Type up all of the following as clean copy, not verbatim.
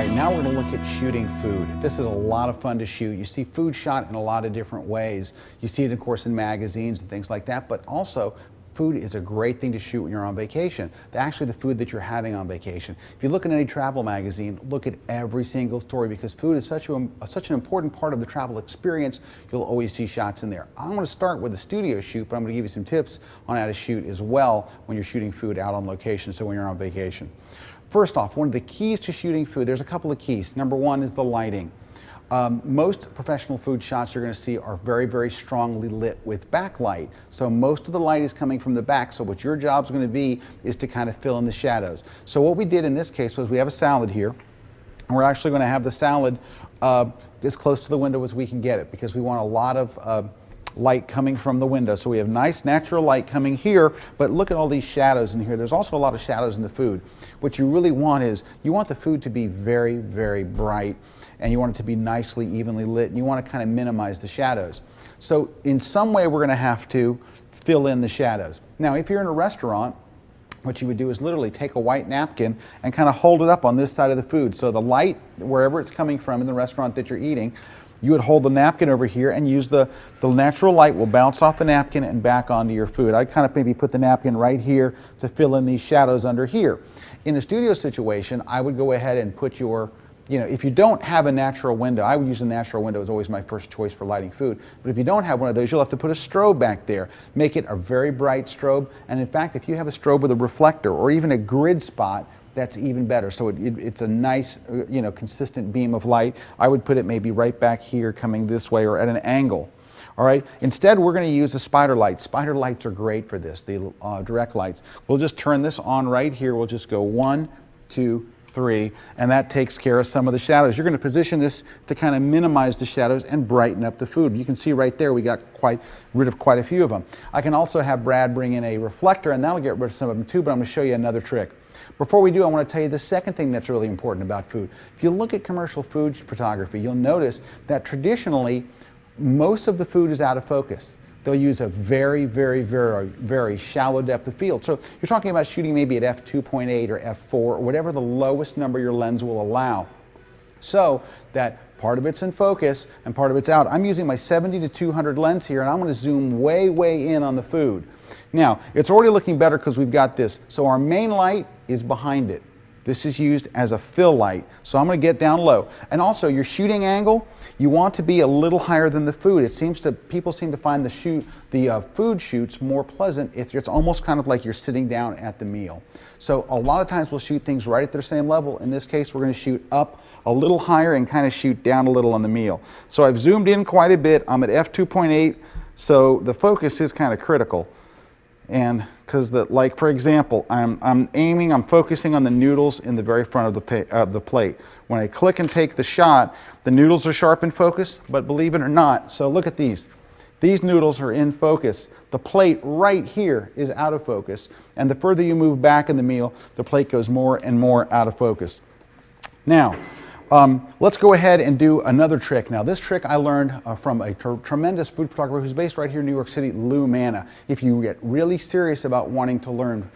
right, now we're going to look at shooting food. This is a lot of fun to shoot. You see food shot in a lot of different ways. You see it, of course, in magazines and things like that, but also food is a great thing to shoot when you're on vacation. Actually, the food that you're having on vacation. If you look at any travel magazine, look at every single story because food is such an important part of the travel experience. You'll always see shots in there. I'm going to start with a studio shoot, but I'm going to give you some tips on how to shoot as well when you're shooting food out on location, so when you're on vacation. First off, one of the keys to shooting food, there's a couple of keys. Number one is the lighting. Most professional food shots you're going to see are very, very strongly lit with backlight. So most of the light is coming from the back. So what your job's going to be is to kind of fill in the shadows. So what we did in this case was we have a salad here. And we're actually going to have the salad as close to the window as we can get it because we want a lot of light coming from the window. So we have nice natural light coming here, but look at all these shadows in here. There's also a lot of shadows in the food. What you really want is you want the food to be very, very bright, and you want it to be nicely, evenly lit, and you want to kind of minimize the shadows. So in some way we're going to have to fill in the shadows. Now if you're in a restaurant, what you would do is literally take a white napkin and kind of hold it up on this side of the food. So the light, wherever it's coming from in the restaurant that you're eating, you would hold the napkin over here and use the natural light will bounce off the napkin and back onto your food. I'd kind of maybe put the napkin right here to fill in these shadows under here. In a studio situation, I would go ahead and put your, if you don't have a natural window, I would use a natural window as always my first choice for lighting food. But if you don't have one of those, you'll have to put a strobe back there. Make it a very bright strobe. And in fact, if you have a strobe with a reflector or even a grid spot, that's even better. So it's a nice, consistent beam of light. I would put it maybe right back here coming this way or at an angle. All right. Instead, we're going to use the spider lights. Spider lights are great for this, the direct lights. We'll just turn this on right here. We'll just go 1, 2, 3, and that takes care of some of the shadows. You're going to position this to kind of minimize the shadows and brighten up the food. You can see right there we got rid of quite a few of them. I can also have Brad bring in a reflector, and that'll get rid of some of them too, but I'm going to show you another trick. Before we do, I want to tell you the second thing that's really important about food. If you look at commercial food photography, you'll notice that traditionally, most of the food is out of focus. They'll use a very, very, very, very shallow depth of field. So you're talking about shooting maybe at f2.8 or f4 or whatever the lowest number your lens will allow. So that part of it's in focus and part of it's out. I'm using my 70 to 200 lens here, and I'm going to zoom way, way in on the food. Now, it's already looking better because we've got this. So our main light is behind it. This is used as a fill light. So I'm going to get down low. And also your shooting angle, you want to be a little higher than the food. People seem to find the food shoots more pleasant if it's almost kind of like you're sitting down at the meal. So a lot of times we'll shoot things right at their same level. In this case, we're going to shoot up a little higher and kind of shoot down a little on the meal. So I've zoomed in quite a bit. I'm at f2.8, so the focus is kind of critical. And because like for example, I'm focusing on the noodles in the very front of the plate. When I click and take the shot, the noodles are sharp in focus, but believe it or not, so look at these. These noodles are in focus. The plate right here is out of focus. And the further you move back in the meal, the plate goes more and more out of focus. Now, let's go ahead and do another trick. Now, this trick I learned from a tremendous food photographer who's based right here in New York City, Lou Manna. If you get really serious about wanting to learn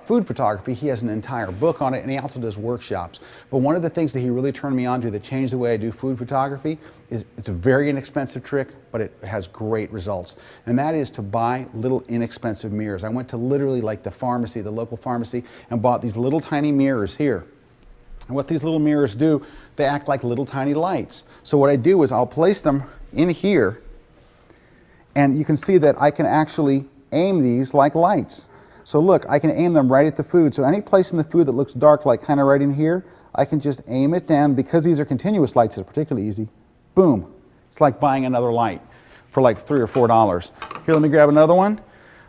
food photography, he has an entire book on it, and he also does workshops. But one of the things that he really turned me on to that changed the way I do food photography is it's a very inexpensive trick, but it has great results. And that is to buy little inexpensive mirrors. I went to literally like the pharmacy, the local pharmacy, and bought these little tiny mirrors here. And what these little mirrors do, they act like little tiny lights. So what I do is I'll place them in here, and you can see that I can actually aim these like lights. So look, I can aim them right at the food. So any place in the food that looks dark, like kind of right in here, I can just aim it down. Because these are continuous lights, it's particularly easy. Boom. It's like buying another light for like $3 or $4. Here, let me grab another one.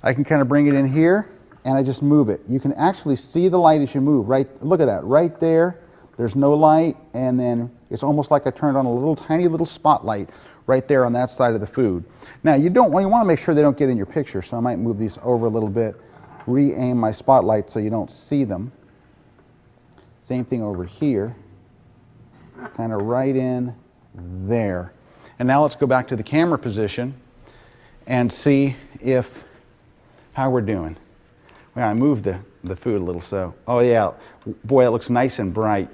I can kind of bring it in here, and I just move it. You can actually see the light as you move. Right, look at that, right there. There's no light, and then it's almost like I turned on a little tiny little spotlight right there on that side of the food. Now you want to make sure they don't get in your picture, so I might move these over a little bit, re-aim my spotlight so you don't see them. Same thing over here, kind of right in there. And now let's go back to the camera position and see how we're doing. Well, I moved the food a little, so, oh yeah, boy, it looks nice and bright.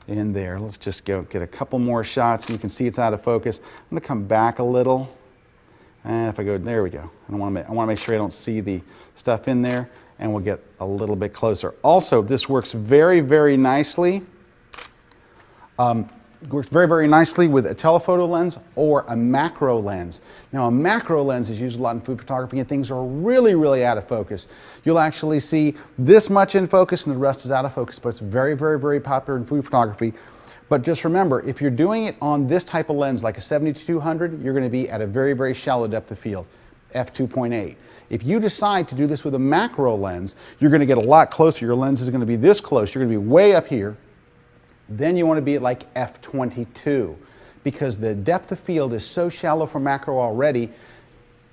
in there. Let's just go get a couple more shots. You can see it's out of focus. I'm going to come back a little. And if I go, there we go. I want to make sure I don't see the stuff in there, and we'll get a little bit closer. Also, this works very, very nicely. Works very, very nicely with a telephoto lens or a macro lens. Now, a macro lens is used a lot in food photography, and things are really, really out of focus. You'll actually see this much in focus and the rest is out of focus, but it's very, very, very popular in food photography. But just remember, if you're doing it on this type of lens, like a 70-200, you're going to be at a very, very shallow depth of field, f2.8. If you decide to do this with a macro lens, you're going to get a lot closer. Your lens is going to be this close. You're going to be way up here. Then you want to be at like f22, because the depth of field is so shallow for macro already,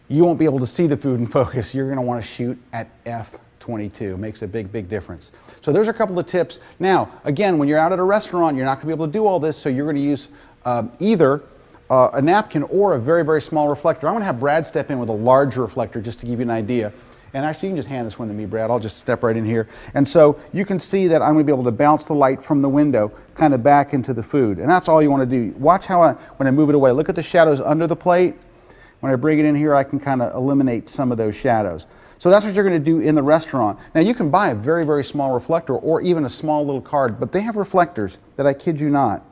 you won't be able to see the food in focus. You're going to want to shoot at f22. Makes a big, big difference. So there's a couple of tips. Now, again, when you're out at a restaurant, you're not going to be able to do all this, so you're going to use either a napkin or a very, very small reflector. I'm going to have Brad step in with a larger reflector just to give you an idea. And actually, you can just hand this one to me, Brad. I'll just step right in here. And so you can see that I'm going to be able to bounce the light from the window kind of back into the food. And that's all you want to do. Watch how when I move it away, look at the shadows under the plate. When I bring it in here, I can kind of eliminate some of those shadows. So that's what you're going to do in the restaurant. Now, you can buy a very, very small reflector or even a small little card, but they have reflectors that, I kid you not,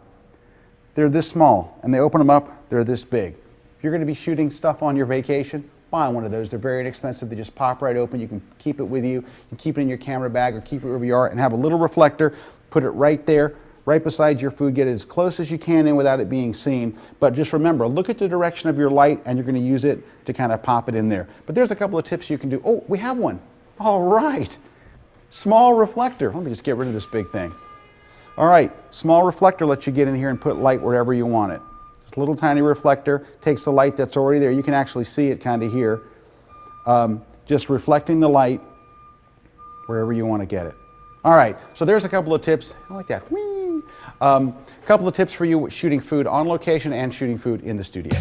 they're this small, and they open them up, they're this big. If you're going to be shooting stuff on your vacation, buy one of those. They're very inexpensive. They just pop right open. You can keep it with you. You can keep it in your camera bag or keep it wherever you are, and have a little reflector. Put it right there, right beside your food. Get it as close as you can in without it being seen. But just remember, look at the direction of your light, and you're going to use it to kind of pop it in there. But there's a couple of tips you can do. Oh, we have one. All right. Small reflector. Let me just get rid of this big thing. All right. Small reflector lets you get in here and put light wherever you want it. This little tiny reflector takes the light that's already there. You can actually see it kind of here. Just reflecting the light wherever you want to get it. All right, so there's a couple of tips. I like that. A couple of tips for you shooting food on location and shooting food in the studio.